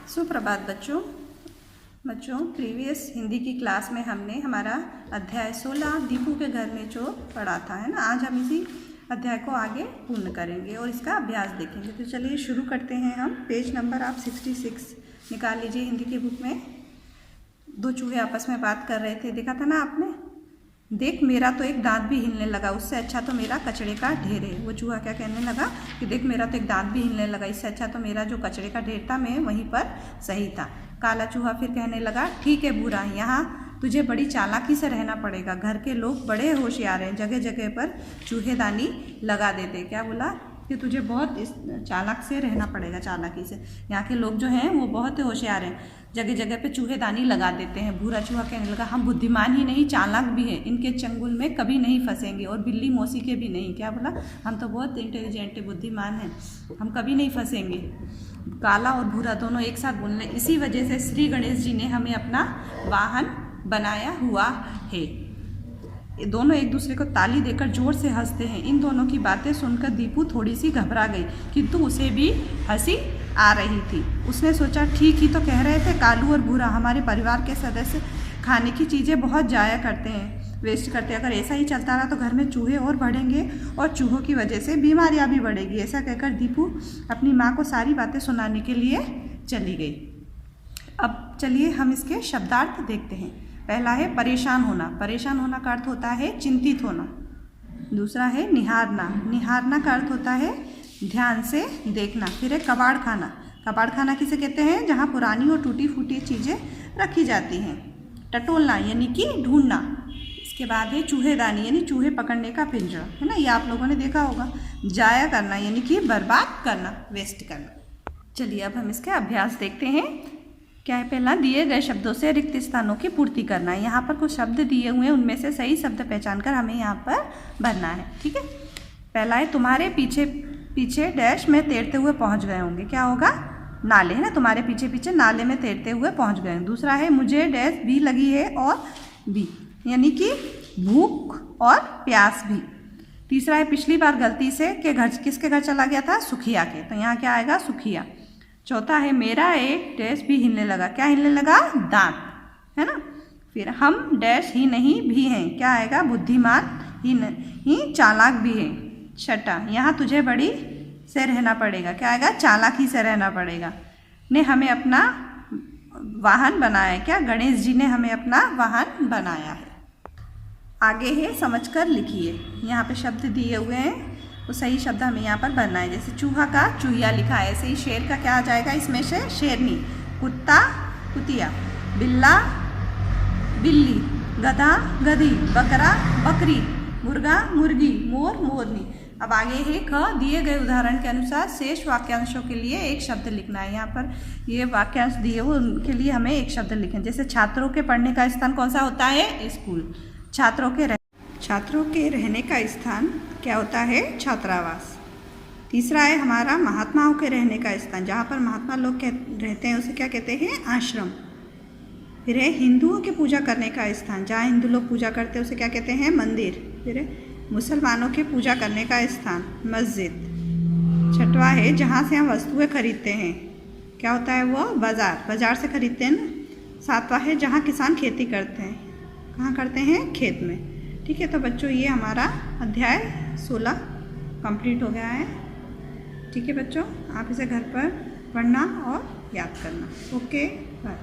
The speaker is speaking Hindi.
सुप्रभात बच्चों प्रीवियस हिंदी की क्लास में हमने हमारा अध्याय 16 दीपू के घर में जो पढ़ा था, है ना। आज हम इसी अध्याय को आगे पूर्ण करेंगे और इसका अभ्यास देखेंगे। तो चलिए शुरू करते हैं। हम पेज नंबर आप 66 निकाल लीजिए हिंदी की बुक में। दो चूहे आपस में बात कर रहे थे, देखा था ना आपने। देख मेरा तो एक दांत भी हिलने लगा, उससे अच्छा तो मेरा कचड़े का ढेर है। वो चूहा क्या कहने लगा कि देख मेरा तो एक दांत भी हिलने लगा, इससे अच्छा तो मेरा जो कचड़े का ढेर था मैं वहीं पर सही था। काला चूहा फिर कहने लगा ठीक है बुरा, यहाँ तुझे बड़ी चालाकी से रहना पड़ेगा। घर के लोग बड़े होशियार हैं, जगह जगह पर चूहेदानी लगा देते। क्या बोला कि तुझे बहुत इस चालाक से रहना पड़ेगा, चालाकी से। यहाँ के लोग जो हैं वो बहुत होशियार हैं, जगह जगह पे चूहेदानी लगा देते हैं। भूरा चूहा कहने लगा हम बुद्धिमान ही नहीं चालाक भी हैं, इनके चंगुल में कभी नहीं फंसेंगे और बिल्ली मौसी के भी नहीं। क्या बोला, हम तो बहुत इंटेलिजेंट बुद्धिमान हैं, हम कभी नहीं फंसेंगे। काला और भूरा दोनों एक साथ बोलने, इसी वजह से श्री गणेश जी ने हमें अपना वाहन बनाया हुआ है। दोनों एक दूसरे को ताली देकर जोर से हंसते हैं। इन दोनों की बातें सुनकर दीपू थोड़ी सी घबरा गई, किंतु उसे भी हंसी आ रही थी। उसने सोचा ठीक ही तो कह रहे थे कालू और भूरा, हमारे परिवार के सदस्य खाने की चीज़ें बहुत जाया करते हैं, वेस्ट करते हैं। अगर ऐसा ही चलता रहा तो घर में चूहे और बढ़ेंगे और चूहों की वजह से बीमारियां भी बढ़ेगी। ऐसा कहकर दीपू अपनी माँ को सारी बातें सुनाने के लिए चली गई। अब चलिए हम इसके शब्दार्थ देखते हैं। पहला है परेशान होना। परेशान होना का अर्थ होता है चिंतित होना। दूसरा है निहारना। निहारना का अर्थ होता है ध्यान से देखना। फिर है कबाड़ खाना। कबाड़ खाना किसे कहते हैं, जहाँ पुरानी और टूटी फूटी चीज़ें रखी जाती हैं। टटोलना यानी कि ढूंढना। इसके बाद है चूहेदानी यानी चूहे पकड़ने का पिंजरा, है ना, ये आप लोगों ने देखा होगा। जाया करना यानी कि बर्बाद करना, वेस्ट करना। चलिए अब हम इसके अभ्यास देखते हैं। क्या है, पहला दिए गए शब्दों से रिक्त स्थानों की पूर्ति करना है। यहाँ पर कुछ शब्द दिए हुए हैं, उनमें से सही शब्द पहचान कर हमें यहाँ पर भरना है। ठीक है, पहला है तुम्हारे पीछे पीछे डैश में तैरते हुए पहुँच गए होंगे। क्या होगा, नाले, है ना, तुम्हारे पीछे पीछे नाले में तैरते हुए पहुँच गए। दूसरा है मुझे डैश भी लगी है और भी, यानी कि भूख और प्यास भी। तीसरा है पिछली बार गलती से के घर, किसके घर चला गया था, सुखिया के, तो यहाँ क्या आएगा, सुखिया। चौथा है मेरा एक डैश भी हिलने लगा। क्या हिलने लगा, दांत, है ना। फिर हम डैश ही नहीं भी हैं। क्या आएगा, बुद्धिमान ही चालाक भी है। छठा, यहाँ तुझे बड़ी से रहना पड़ेगा। क्या आएगा, चालाकी से रहना पड़ेगा। ने हमें अपना वाहन बनाया है। क्या, गणेश जी ने हमें अपना वाहन बनाया है। आगे है समझकर लिखिए। यहाँ पे शब्द दिए हुए हैं, तो सही शब्द हमें यहाँ पर भरना है। जैसे चूहा का चूहिया लिखा है, ऐसे ही शेर का क्या आ जाएगा इसमें से, शेरनी। कुत्ता कुतिया, बिल्ला बिल्ली, गधा गधी, बकरा बकरी, मुर्गा मुर्गी, मोर मोरनी। अब आगे है ख, दिए गए उदाहरण के अनुसार शेष वाक्यांशों के लिए एक शब्द लिखना है। यहाँ पर ये वाक्यांश दिए हुए उनके लिए हमें एक शब्द लिखें। जैसे छात्रों के पढ़ने का स्थान कौन सा होता है, स्कूल। छात्रों के रहने का स्थान क्या होता है, छात्रावास। तीसरा है हमारा महात्माओं के रहने का स्थान, जहाँ पर महात्मा लोग रहते हैं उसे क्या कहते हैं, आश्रम। फिर है हिंदुओं के पूजा करने का स्थान, जहाँ हिंदू लोग पूजा करते हैं उसे क्या कहते हैं, मंदिर। फिर है मुसलमानों के पूजा करने का स्थान, मस्जिद। छठवा है जहाँ से हम वस्तुएं खरीदते हैं, क्या होता है वो, बाजार, बाजार से खरीदते हैं ना। सातवां है जहाँ किसान खेती करते हैं, कहाँ करते हैं, खेत में। ठीक है, तो बच्चों ये हमारा अध्याय 16 कंप्लीट हो गया है। ठीक है बच्चों, आप इसे घर पर पढ़ना और याद करना। Okay, bye.